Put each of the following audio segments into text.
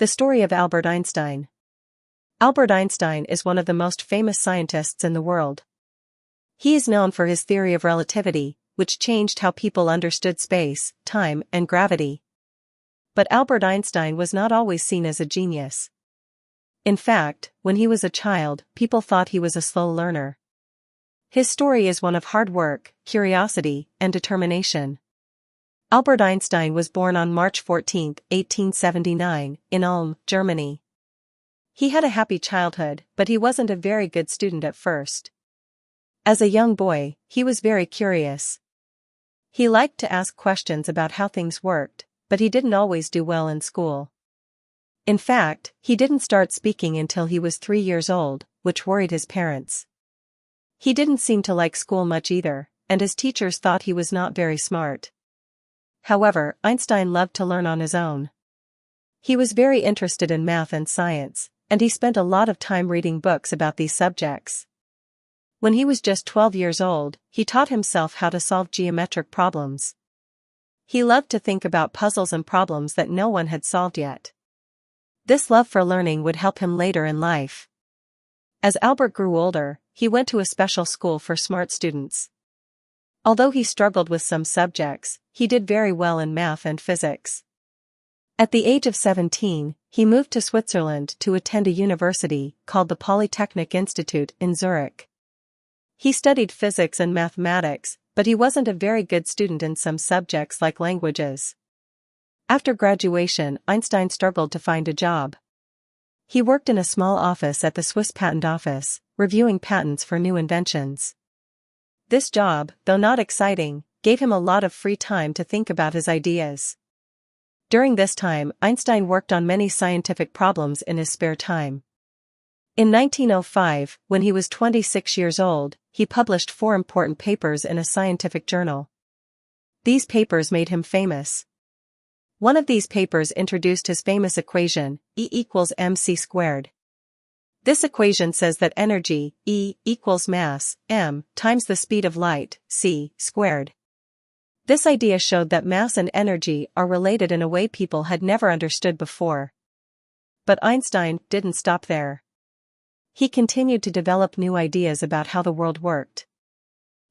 The story of Albert Einstein. Albert Einstein is one of the most famous scientists in the world. He is known for his theory of relativity, which changed how people understood space, time, and gravity. But Albert Einstein was not always seen as a genius. In fact, when he was a child, people thought he was a slow learner. His story is one of hard work, curiosity, and determination. Albert Einstein was born on March 14, 1879, in Ulm, Germany. He had a happy childhood, but he wasn't a very good student at first. As a young boy, he was very curious. He liked to ask questions about how things worked, but he didn't always do well in school. In fact, he didn't start speaking until he was 3 years old, which worried his parents. He didn't seem to like school much either, and his teachers thought he was not very smart. However, Einstein loved to learn on his own. He was very interested in math and science, and he spent a lot of time reading books about these subjects. When he was just 12 years old, he taught himself how to solve geometric problems. He loved to think about puzzles and problems that no one had solved yet. This love for learning would help him later in life. As Albert grew older, he went to a special school for smart students. Although he struggled with some subjects, he did very well in math and physics. At the age of 17, he moved to Switzerland to attend a university called the Polytechnic Institute in Zurich. He studied physics and mathematics, but he wasn't a very good student in some subjects like languages. After graduation, Einstein struggled to find a job. He worked in a small office at the Swiss Patent Office, reviewing patents for new inventions. This job, though not exciting, gave him a lot of free time to think about his ideas. During this time, Einstein worked on many scientific problems in his spare time. In 1905, when he was 26 years old, he published 4 important papers in a scientific journal. These papers made him famous. One of these papers introduced his famous equation, E equals mc squared. This equation says that energy, E, equals mass, m, times the speed of light, c, squared. This idea showed that mass and energy are related in a way people had never understood before. But Einstein didn't stop there. He continued to develop new ideas about how the world worked.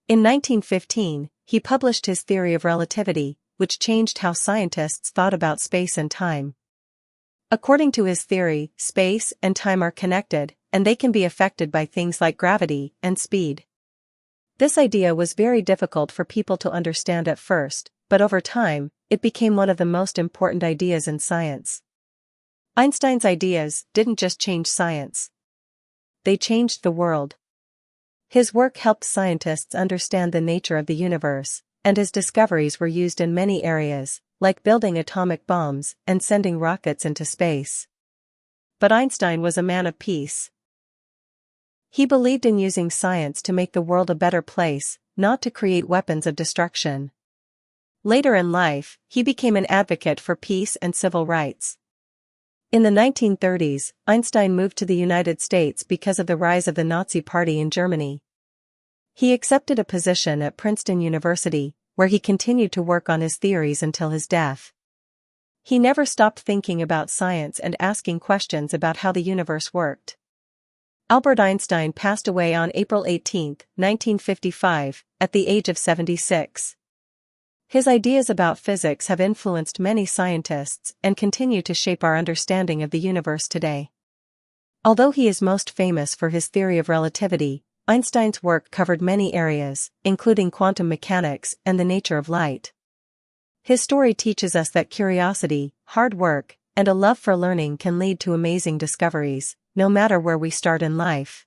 In 1915, he published his theory of relativity, which changed how scientists thought about space and time. According to his theory, space and time are connected, and they can be affected by things like gravity and speed. This idea was very difficult for people to understand at first, but over time, it became one of the most important ideas in science. Einstein's ideas didn't just change science. They changed the world. His work helped scientists understand the nature of the universe, and his discoveries were used in many areas, like building atomic bombs and sending rockets into space. But Einstein was a man of peace. He believed in using science to make the world a better place, not to create weapons of destruction. Later in life, he became an advocate for peace and civil rights. In the 1930s, Einstein moved to the United States because of the rise of the Nazi Party in Germany. He accepted a position at Princeton University, where he continued to work on his theories until his death. He never stopped thinking about science and asking questions about how the universe worked. Albert Einstein passed away on April 18, 1955, at the age of 76. His ideas about physics have influenced many scientists and continue to shape our understanding of the universe today. Although he is most famous for his theory of relativity, Einstein's work covered many areas, including quantum mechanics and the nature of light. His story teaches us that curiosity, hard work, and a love for learning can lead to amazing discoveries, no matter where we start in life.